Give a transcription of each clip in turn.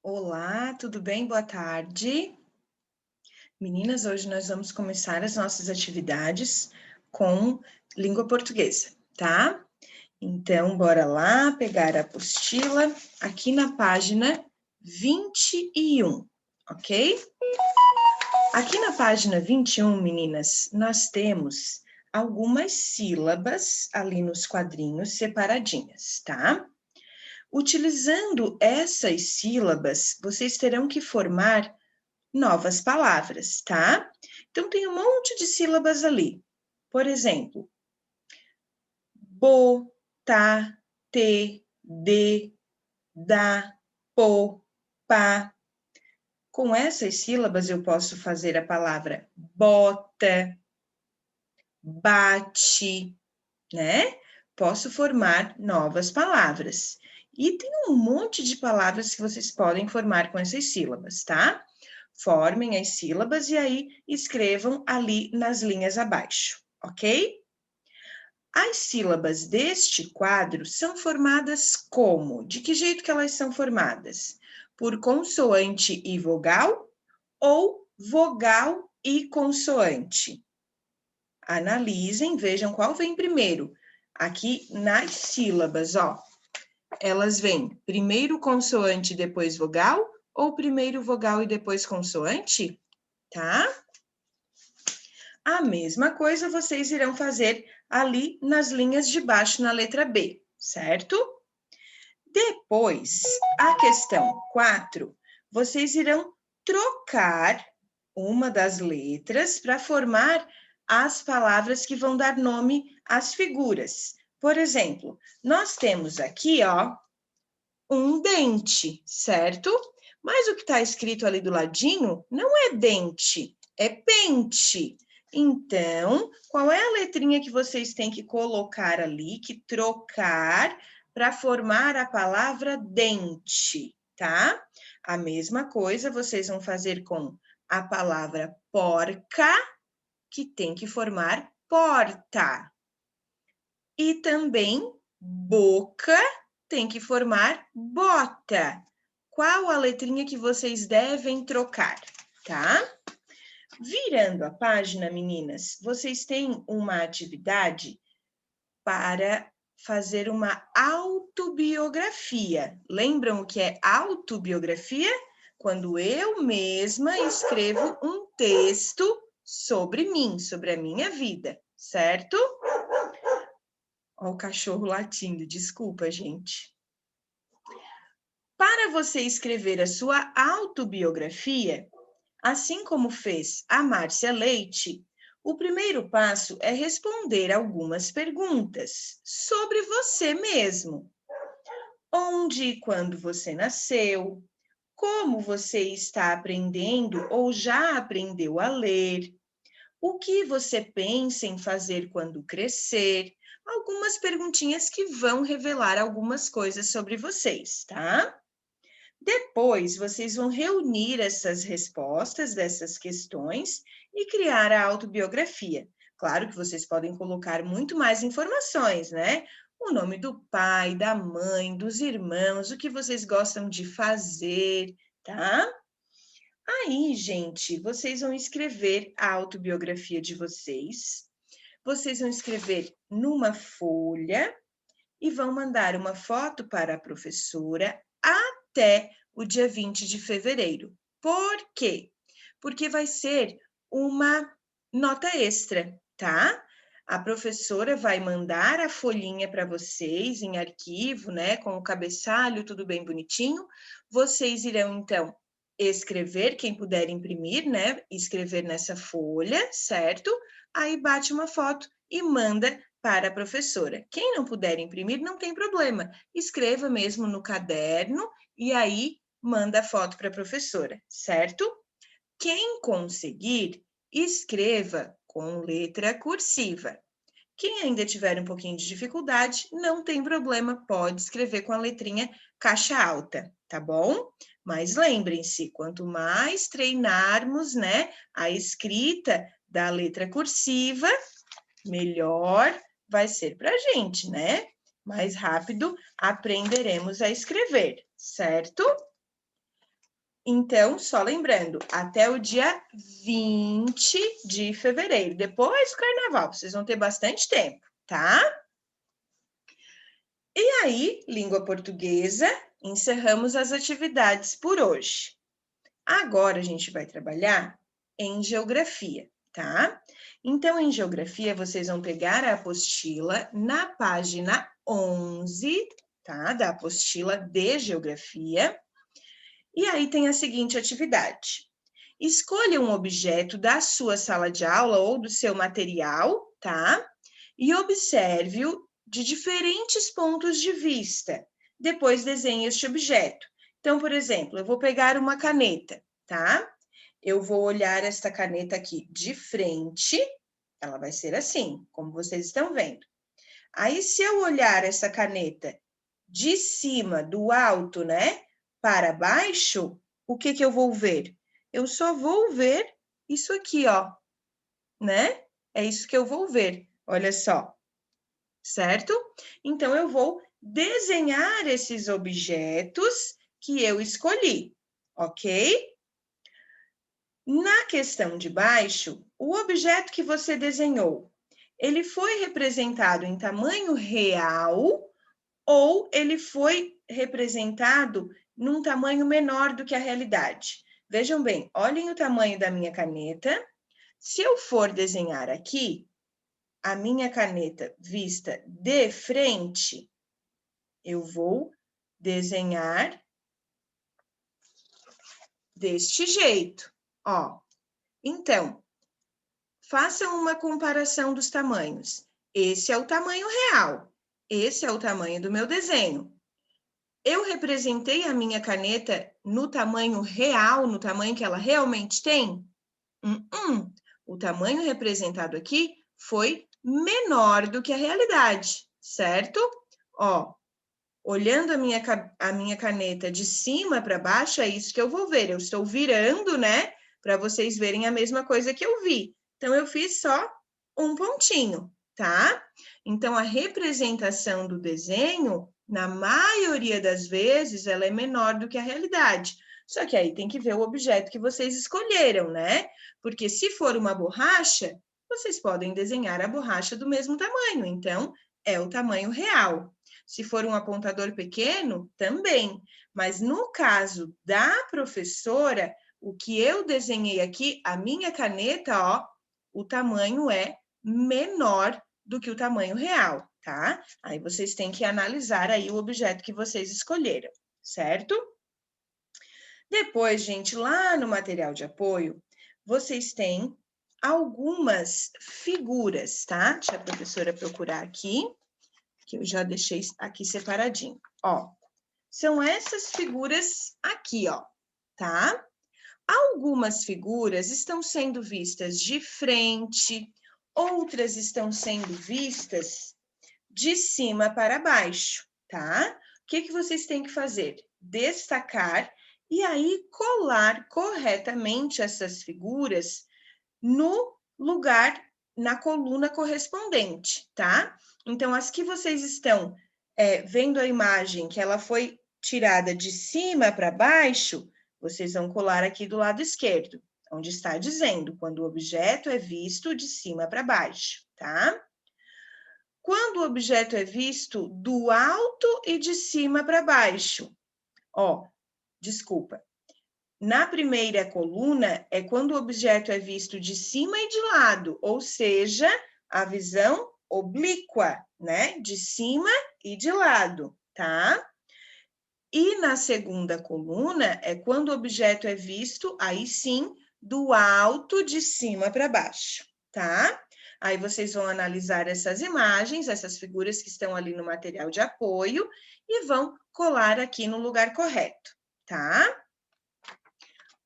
Olá, tudo bem? Boa tarde. Meninas, hoje nós vamos começar as nossas atividades com língua portuguesa, tá? Então, bora lá pegar a apostila aqui na página 21, ok? Aqui na página 21, meninas, nós temos algumas sílabas ali nos quadrinhos separadinhas, tá? Utilizando essas sílabas, vocês terão que formar novas palavras, tá? Então, tem um monte de sílabas ali. Por exemplo, bo, ta, te, de, da, po, pa. Com essas sílabas, eu posso fazer a palavra bota, bate, né? Posso formar novas palavras. E tem um monte de palavras que vocês podem formar com essas sílabas, tá? Formem as sílabas e aí escrevam ali nas linhas abaixo, ok? As sílabas deste quadro são formadas como? De que jeito que elas são formadas? Por consoante e vogal ou vogal e consoante? Analisem, vejam qual vem primeiro. Aqui nas sílabas, ó, elas vêm primeiro consoante, depois vogal, ou primeiro vogal e depois consoante? Tá? A mesma coisa vocês irão fazer ali nas linhas de baixo na letra B, certo? Depois, a questão 4, vocês irão trocar uma das letras para formar as palavras que vão dar nome às figuras. Por exemplo, nós temos aqui, ó, um dente, certo? Mas o que está escrito ali do ladinho não é dente, é pente. Então, qual é a letrinha que vocês têm que colocar ali, que trocar para formar a palavra dente, tá? A mesma coisa vocês vão fazer com a palavra porca, que tem que formar porta. E também boca tem que formar bota. Qual a letrinha que vocês devem trocar, tá? Virando a página, meninas, vocês têm uma atividade para fazer uma autobiografia. Lembram o que é autobiografia? Quando eu mesma escrevo um texto sobre mim, sobre a minha vida, certo? Ó, o cachorro latindo, desculpa, gente. Para você escrever a sua autobiografia, assim como fez a Márcia Leite, o primeiro passo é responder algumas perguntas sobre você mesmo. Onde e quando você nasceu? Como você está aprendendo ou já aprendeu a ler? O que você pensa em fazer quando crescer? Algumas perguntinhas que vão revelar algumas coisas sobre vocês, tá? Depois, vocês vão reunir essas respostas dessas questões e criar a autobiografia. Claro que vocês podem colocar muito mais informações, né? O nome do pai, da mãe, dos irmãos, o que vocês gostam de fazer, tá? Aí, gente, vocês vão escrever a autobiografia de vocês. Vocês vão escrever numa folha e vão mandar uma foto para a professora até o dia 20 de fevereiro. Por quê? Porque vai ser uma nota extra, tá? A professora vai mandar a folhinha para vocês em arquivo, né, com o cabeçalho, tudo bem bonitinho. Vocês irão, então, escrever, quem puder imprimir, né, escrever nessa folha, certo? Aí bate uma foto e manda para a professora. Quem não puder imprimir, não tem problema. Escreva mesmo no caderno e aí manda a foto para a professora, certo? Quem conseguir, escreva com letra cursiva. Quem ainda tiver um pouquinho de dificuldade, não tem problema, pode escrever com a letrinha caixa alta, tá bom? Mas lembrem-se, quanto mais treinarmos, né, a escrita da letra cursiva, melhor vai ser para a gente, né? Mais rápido aprenderemos a escrever, certo? Então, só lembrando, até o dia 20 de fevereiro, depois do carnaval, vocês vão ter bastante tempo, tá? E aí, língua portuguesa, encerramos as atividades por hoje. Agora a gente vai trabalhar em geografia, tá? Então, em geografia, vocês vão pegar a apostila na página 11, tá? Da apostila de geografia. E aí tem a seguinte atividade. Escolha um objeto da sua sala de aula ou do seu material, tá? E observe-o de diferentes pontos de vista. Depois desenhe este objeto. Então, por exemplo, eu vou pegar uma caneta, tá? Eu vou olhar esta caneta aqui de frente, ela vai ser assim, como vocês estão vendo. Aí, se eu olhar essa caneta de cima, do alto, né, para baixo, o que que eu vou ver? Eu só vou ver isso aqui, ó, né? É isso que eu vou ver, olha só, certo? Então, eu vou desenhar esses objetos que eu escolhi, ok? Na questão de baixo, o objeto que você desenhou, ele foi representado em tamanho real ou ele foi representado num tamanho menor do que a realidade? Vejam bem, olhem o tamanho da minha caneta. Se eu for desenhar aqui, a minha caneta vista de frente, eu vou desenhar deste jeito, ó. Então, façam uma comparação dos tamanhos. Esse é o tamanho real, esse é o tamanho do meu desenho. Eu representei a minha caneta no tamanho real, no tamanho que ela realmente tem? O tamanho representado aqui foi menor do que a realidade, certo? Ó, olhando a minha caneta de cima para baixo, é isso que eu vou ver. Eu estou virando, né? Para vocês verem a mesma coisa que eu vi. Então, eu fiz só um pontinho, tá? Então, a representação do desenho, na maioria das vezes, ela é menor do que a realidade. Só que aí tem que ver o objeto que vocês escolheram, né? Porque se for uma borracha, vocês podem desenhar a borracha do mesmo tamanho. Então, é o tamanho real. Se for um apontador pequeno, também. Mas no caso da professora, o que eu desenhei aqui, a minha caneta, ó, o tamanho é menor do que o tamanho real, tá? Aí vocês têm que analisar aí o objeto que vocês escolheram, certo? Depois, gente, lá no material de apoio, vocês têm algumas figuras, tá? Deixa a professora procurar aqui, que eu já deixei aqui separadinho. Ó, são essas figuras aqui, ó, tá? Algumas figuras estão sendo vistas de frente, outras estão sendo vistas de cima para baixo, tá? O que que vocês têm que fazer? Destacar e aí colar corretamente essas figuras no lugar, na coluna correspondente, tá? Então, as que vocês estão vendo a imagem que ela foi tirada de cima para baixo, vocês vão colar aqui do lado esquerdo, onde está dizendo quando o objeto é visto de cima para baixo, tá? Quando o objeto é visto do alto e de cima para baixo, ó, desculpa. Na primeira coluna é quando o objeto é visto de cima e de lado, ou seja, a visão oblíqua, né? De cima e de lado, tá? E na segunda coluna é quando o objeto é visto, aí sim, do alto de cima para baixo, tá? Aí vocês vão analisar essas imagens, essas figuras que estão ali no material de apoio e vão colar aqui no lugar correto, tá?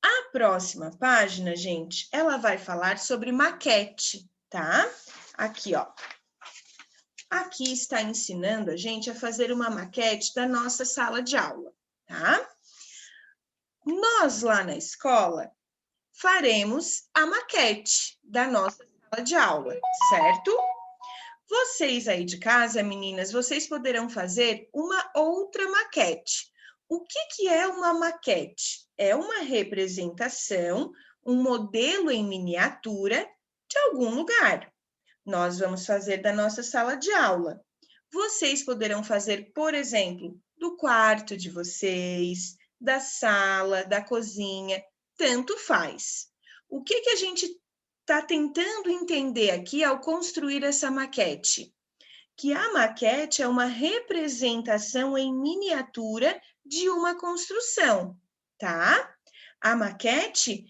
A próxima página, gente, ela vai falar sobre maquete, tá? Aqui, ó. Aqui está ensinando a gente a fazer uma maquete da nossa sala de aula, tá? Nós lá na escola faremos a maquete da nossa sala de aula, certo? Vocês aí de casa, meninas, vocês poderão fazer uma outra maquete. O que que é uma maquete? é uma representação, um modelo em miniatura de algum lugar. Nós vamos fazer da nossa sala de aula. Vocês poderão fazer, por exemplo, do quarto de vocês, da sala, da cozinha, tanto faz. O que a gente está tentando entender aqui ao construir essa maquete? Que a maquete é uma representação em miniatura de uma construção, tá? A maquete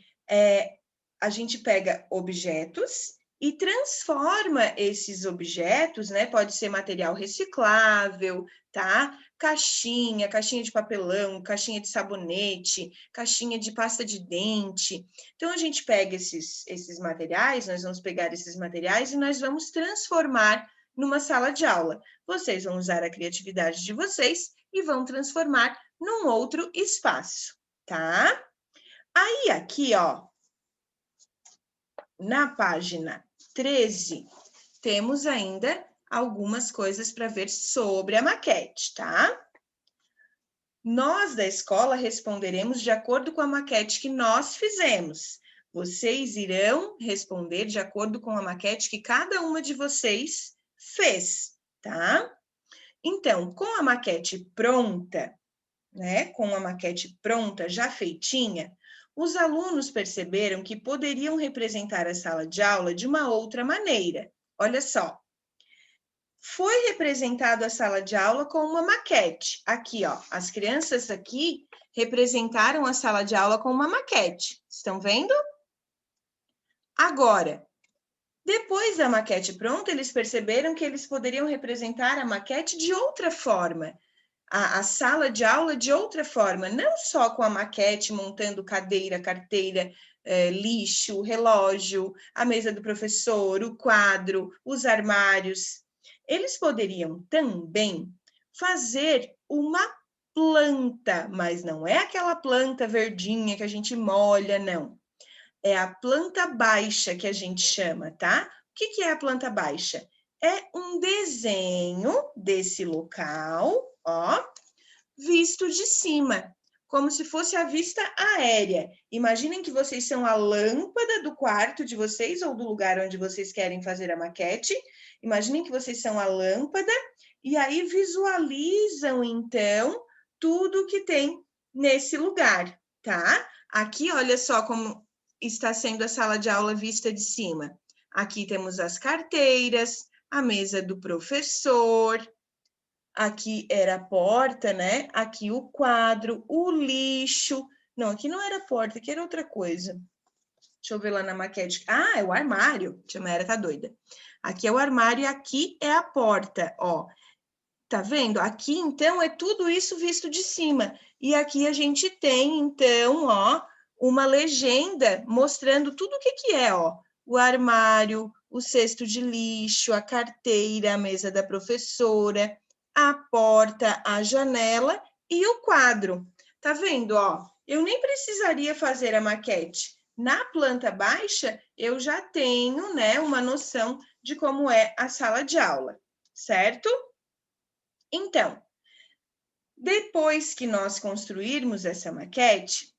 a gente pega objetos e transforma esses objetos, né? Pode ser material reciclável, tá? Caixinha de papelão, caixinha de sabonete, caixinha de pasta de dente. Então, a gente pega esses materiais, nós vamos pegar esses materiais e nós vamos transformar numa sala de aula. Vocês vão usar a criatividade de vocês e vão transformar num outro espaço, tá? Aí, aqui, ó, na página 13, temos ainda algumas coisas para ver sobre a maquete, tá? Nós da escola responderemos de acordo com a maquete que nós fizemos. Vocês irão responder de acordo com a maquete que cada uma de vocês fez, tá? Então, com a maquete pronta, né? Com a maquete pronta, já feitinha, os alunos perceberam que poderiam representar a sala de aula de uma outra maneira. Olha só. Foi representado a sala de aula com uma maquete. Aqui, ó, as crianças aqui representaram a sala de aula com uma maquete. Estão vendo? Agora, depois da maquete pronta, eles perceberam que eles poderiam representar a maquete de outra forma. A sala de aula de outra forma, não só com a maquete montando cadeira, carteira, lixo, relógio, a mesa do professor, o quadro, os armários. Eles poderiam também fazer uma planta, mas não é aquela planta verdinha que a gente molha, não. É a planta baixa que a gente chama, tá? O que é a planta baixa? É um desenho desse local, ó, visto de cima, como se fosse a vista aérea. Imaginem que vocês são a lâmpada do quarto de vocês ou do lugar onde vocês querem fazer a maquete. Imaginem que vocês são a lâmpada e aí visualizam, então, tudo que tem nesse lugar, tá? Aqui, olha só como está sendo a sala de aula vista de cima. Aqui temos as carteiras, a mesa do professor, aqui era a porta, né? Aqui o quadro, o lixo. Não, aqui não era a porta, aqui era outra coisa. Deixa eu ver lá na maquete. Ah, é o armário. Tia Maera tá doida. Aqui é o armário e aqui é a porta, ó. Tá vendo? Aqui, então, é tudo isso visto de cima. E aqui a gente tem, então, ó, uma legenda mostrando tudo o que é, ó. O armário, o cesto de lixo, a carteira, a mesa da professora, a porta, a janela e o quadro. Tá vendo, ó? Eu nem precisaria fazer a maquete. Na planta baixa, eu já tenho, né, uma noção de como é a sala de aula, certo? Então, depois que nós construirmos essa maquete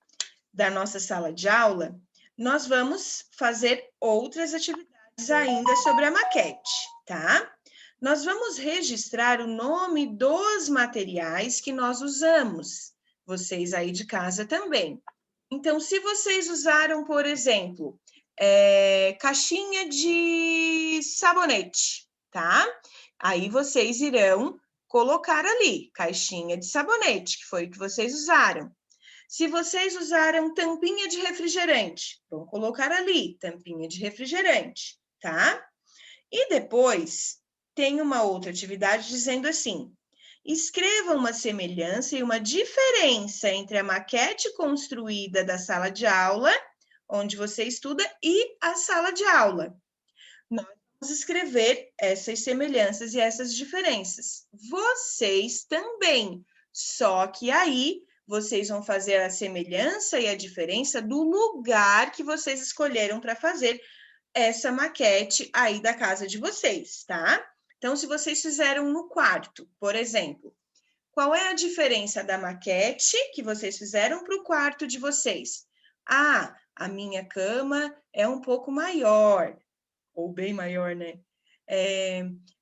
da nossa sala de aula, nós vamos fazer outras atividades ainda sobre a maquete, tá? Nós vamos registrar o nome dos materiais que nós usamos, vocês aí de casa também. Então, se vocês usaram, por exemplo, caixinha de sabonete, tá? Aí vocês irão colocar ali, caixinha de sabonete, que foi o que vocês usaram. Se vocês usaram tampinha de refrigerante, vão colocar ali, tampinha de refrigerante, tá? E depois, tem uma outra atividade dizendo assim, escreva uma semelhança e uma diferença entre a maquete construída da sala de aula, onde você estuda, e a sala de aula. Nós vamos escrever essas semelhanças e essas diferenças. Vocês também, só que aí vocês vão fazer a semelhança e a diferença do lugar que vocês escolheram para fazer essa maquete aí da casa de vocês, tá? Então, se vocês fizeram no quarto, por exemplo, Qual é a diferença da maquete que vocês fizeram para o quarto de vocês? Ah, a minha cama é um pouco maior, ou bem maior, né?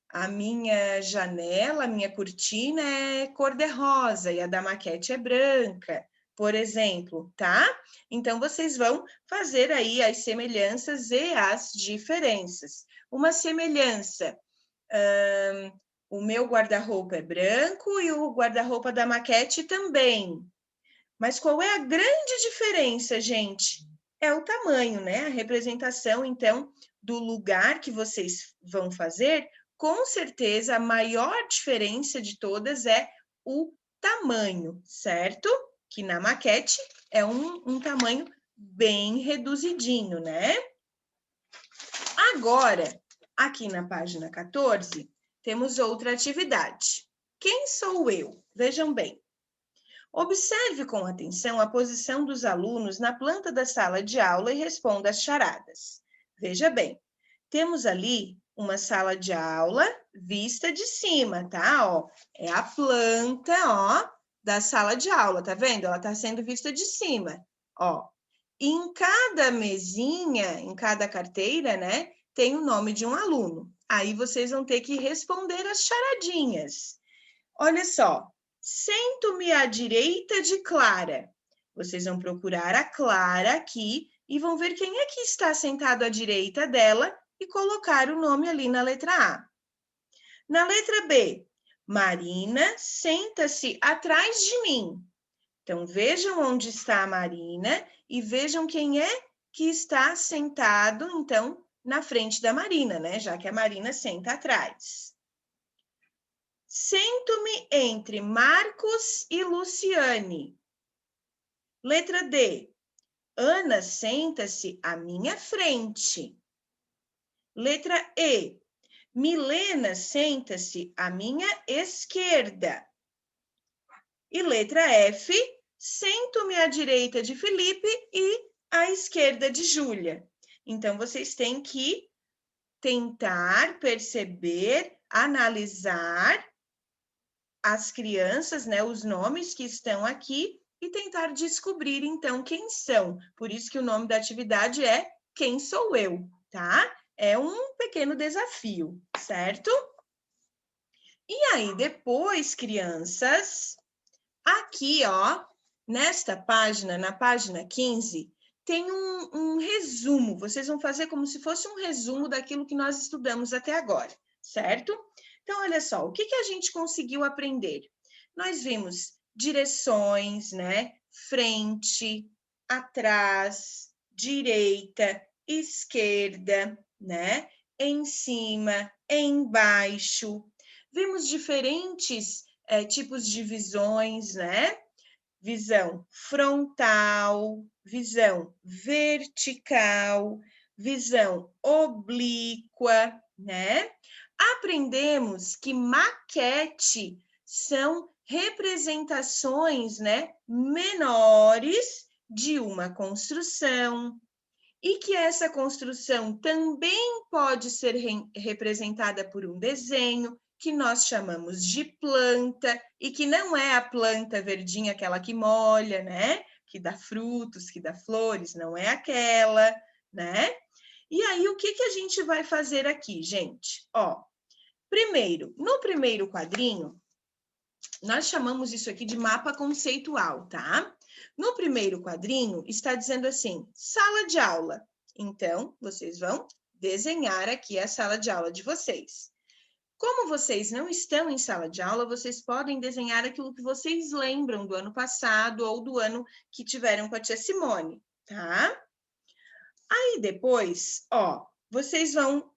A minha janela, a minha cortina é cor-de-rosa e a da maquete é branca, por exemplo, tá? Então, vocês vão fazer aí as semelhanças e as diferenças. Uma semelhança, o meu guarda-roupa é branco e o guarda-roupa da maquete também. Mas qual é a grande diferença, gente? É o tamanho, né? A representação, então, do lugar que vocês vão fazer, com certeza a maior diferença de todas é o tamanho, certo? Que na maquete é um tamanho bem reduzidinho, né? Agora, aqui na página 14, temos outra atividade. Quem sou eu? Vejam bem. Observe com atenção a posição dos alunos na planta da sala de aula e responda às charadas. Veja bem, temos ali uma sala de aula vista de cima, tá? Ó, é a planta, ó, da sala de aula, tá vendo? Ela está sendo vista de cima, ó. E em cada mesinha, em cada carteira, né, tem o nome de um aluno. Aí vocês vão ter que responder as charadinhas. Olha só. Sento-me à direita de Clara. Vocês vão procurar a Clara aqui e vão ver quem é que está sentado à direita dela e colocar o nome ali na letra A. Na letra B, Marina senta-se atrás de mim. Então, vejam onde está a Marina e vejam quem é que está sentado, então, na frente da Marina, né? Já que a Marina senta atrás. Sento-me entre Marcos e Luciane. Letra D. Ana senta-se à minha frente. Letra E. Milena senta-se à minha esquerda. E letra F. Sento-me à direita de Felipe e à esquerda de Júlia. Então, vocês têm que tentar perceber, analisar as crianças, né, os nomes que estão aqui e tentar descobrir, então, quem são. Por isso que o nome da atividade é Quem Sou Eu, tá? É um pequeno desafio, certo? E aí, depois, crianças, aqui, ó, nesta página, na página 15, tem um resumo. Vocês vão fazer como se fosse um resumo daquilo que nós estudamos até agora, certo? Então, olha só, o que a gente conseguiu aprender? Nós vimos direções, né? Frente, atrás, direita, esquerda, né? Em cima, embaixo. Vimos diferentes tipos de visões, né? Visão frontal, visão vertical, visão oblíqua, né? Aprendemos que maquete são representações, né, menores de uma construção e que essa construção também pode ser representada por um desenho que nós chamamos de planta e que não é a planta verdinha, aquela que molha, né? Que dá frutos, que dá flores, não é aquela, né? E aí, o que a gente vai fazer aqui, gente? Ó, primeiro, no primeiro quadrinho, nós chamamos isso aqui de mapa conceitual, tá? No primeiro quadrinho, está dizendo assim, sala de aula. Então, vocês vão desenhar aqui a sala de aula de vocês. Como vocês não estão em sala de aula, vocês podem desenhar aquilo que vocês lembram do ano passado ou do ano que tiveram com a tia Simone, tá? Aí depois, ó, vocês vão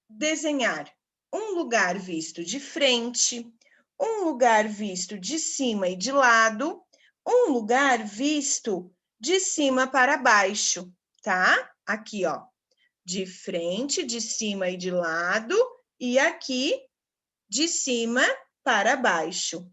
desenhar um lugar visto de frente, um lugar visto de cima e de lado, um lugar visto de cima para baixo, tá? Aqui, ó, de frente, de cima e de lado, e aqui de cima para baixo.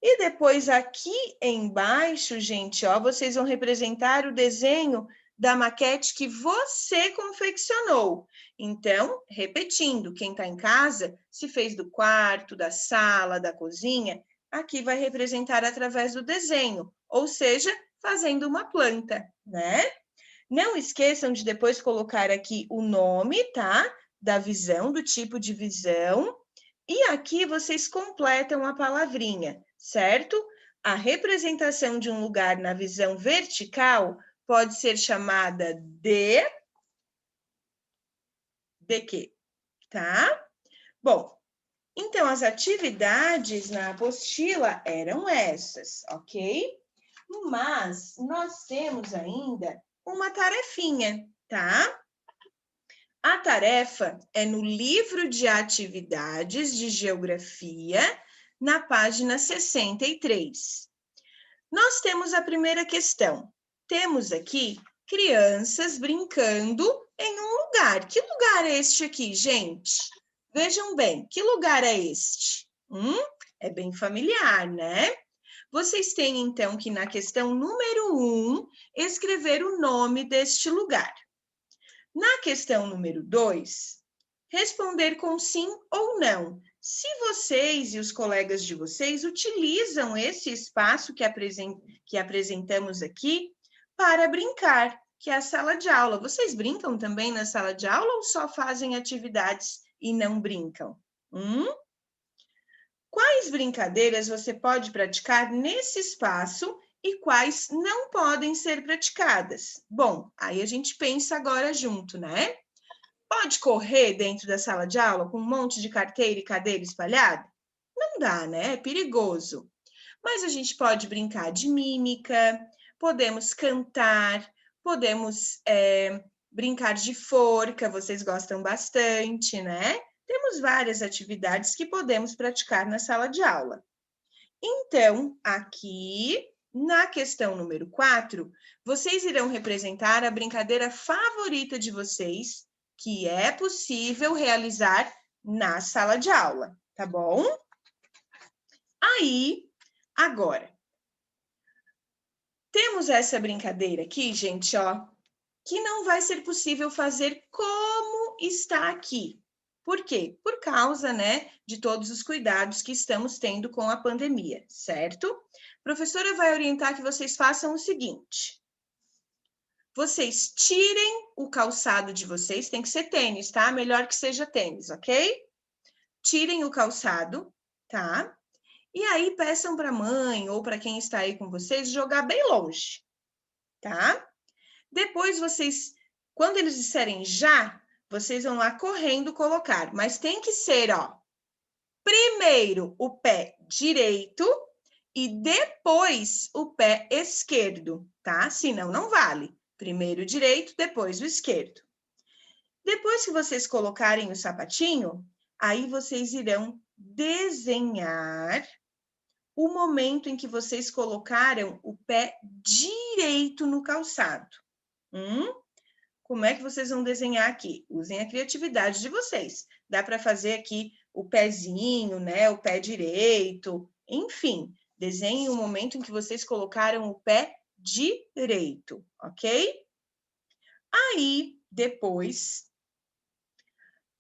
E depois aqui embaixo, gente, ó, vocês vão representar o desenho da maquete que você confeccionou. Então, repetindo, quem está em casa, se fez do quarto, da sala, da cozinha, aqui vai representar através do desenho, ou seja, fazendo uma planta, né? Não esqueçam de depois colocar aqui o nome, tá? Da visão, do tipo de visão. E aqui vocês completam a palavrinha, certo? A representação de um lugar na visão vertical pode ser chamada de quê? Tá? Bom, então as atividades na apostila eram essas, ok? Mas nós temos ainda uma tarefinha, tá? A tarefa é no livro de atividades de geografia, na página 63. Nós temos a primeira questão. Temos aqui crianças brincando em um lugar. Que lugar é este aqui, gente? Vejam bem, que lugar é este? É bem familiar, né? Vocês têm, então, que na questão número 1, escrever o nome deste lugar. Na questão número 2, responder com sim ou não. Se vocês e os colegas de vocês utilizam esse espaço que apresentamos aqui para brincar, que é a sala de aula. Vocês brincam também na sala de aula ou só fazem atividades e não brincam? Quais brincadeiras você pode praticar nesse espaço e quais não podem ser praticadas? Bom, aí a gente pensa agora junto, né? Pode correr dentro da sala de aula com um monte de carteira e cadeira espalhada? Não dá, né? É perigoso. Mas a gente pode brincar de mímica, podemos cantar, podemos brincar de forca, vocês gostam bastante, né? Temos várias atividades que podemos praticar na sala de aula. Então, aqui na questão número 4, vocês irão representar a brincadeira favorita de vocês, que é possível realizar na sala de aula, tá bom? Aí, agora, temos essa brincadeira aqui, gente, ó, que não vai ser possível fazer como está aqui. Por quê? Por causa, né, de todos os cuidados que estamos tendo com a pandemia, certo? A professora vai orientar que vocês façam o seguinte. Vocês tirem o calçado de vocês, tem que ser tênis, tá? Melhor que seja tênis, ok? Tirem o calçado, tá? E aí peçam para a mãe ou para quem está aí com vocês jogar bem longe, tá? Depois vocês, quando eles disserem já, vocês vão lá correndo colocar, mas tem que ser, ó, primeiro o pé direito e depois o pé esquerdo, tá? Senão não vale. Primeiro o direito, depois o esquerdo. Depois que vocês colocarem o sapatinho, aí vocês irão desenhar o momento em que vocês colocaram o pé direito no calçado. Como é que vocês vão desenhar aqui? Usem a criatividade de vocês. Dá para fazer aqui o pezinho, né? O pé direito, enfim. Desenhem o momento em que vocês colocaram o pé direito, ok? Aí, depois,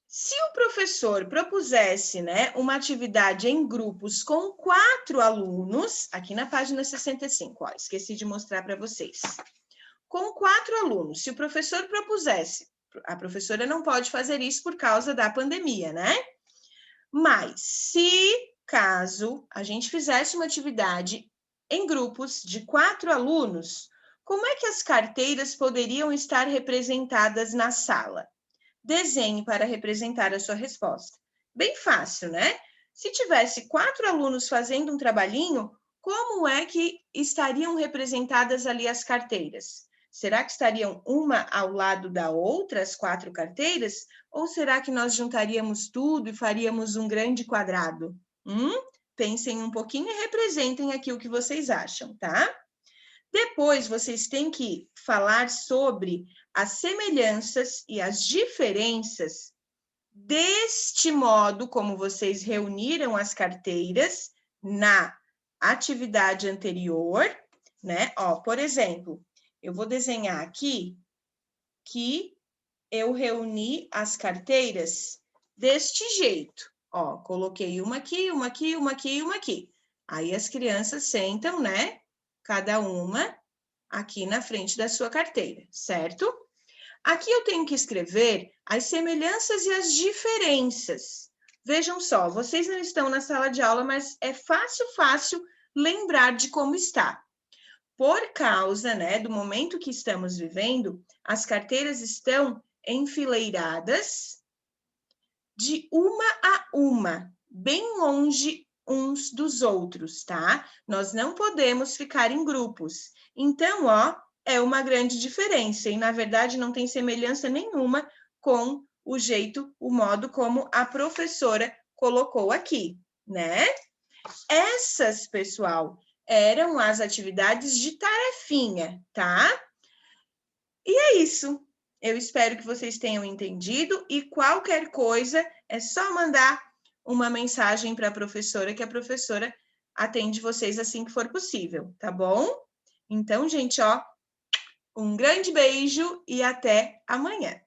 se o professor propusesse, né, uma atividade em grupos com 4 alunos, aqui na página 65, ó, esqueci de mostrar para vocês. Com 4 alunos, se o professor propusesse, a professora não pode fazer isso por causa da pandemia, né? Mas se caso a gente fizesse uma atividade em grupos de 4 alunos, como é que as carteiras poderiam estar representadas na sala? Desenhe para representar a sua resposta. Bem fácil, né? Se tivesse 4 alunos fazendo um trabalhinho, como é que estariam representadas ali as carteiras? Será que estariam uma ao lado da outra, as 4 carteiras? Ou será que nós juntaríamos tudo e faríamos um grande quadrado? Pensem um pouquinho e representem aqui o que vocês acham, tá? Depois, vocês têm que falar sobre as semelhanças e as diferenças deste modo como vocês reuniram as carteiras na atividade anterior, né? Ó, por exemplo, eu vou desenhar aqui que eu reuni as carteiras deste jeito. Ó, coloquei uma aqui, uma aqui, uma aqui e uma aqui. Aí as crianças sentam, né? Cada uma aqui na frente da sua carteira, certo? Aqui eu tenho que escrever as semelhanças e as diferenças. Vejam só, vocês não estão na sala de aula, mas é fácil lembrar de como está. Por causa, né, do momento que estamos vivendo, as carteiras estão enfileiradas de uma a uma, bem longe uns dos outros, tá? Nós não podemos ficar em grupos. Então, ó, é uma grande diferença e, na verdade, não tem semelhança nenhuma com o jeito, o modo como a professora colocou aqui, né? Essas, pessoal, eram as atividades de tarefinha, tá? E é isso. Eu espero que vocês tenham entendido e qualquer coisa é só mandar uma mensagem para a professora que a professora atende vocês assim que for possível, tá bom? Então, gente, ó, um grande beijo e até amanhã.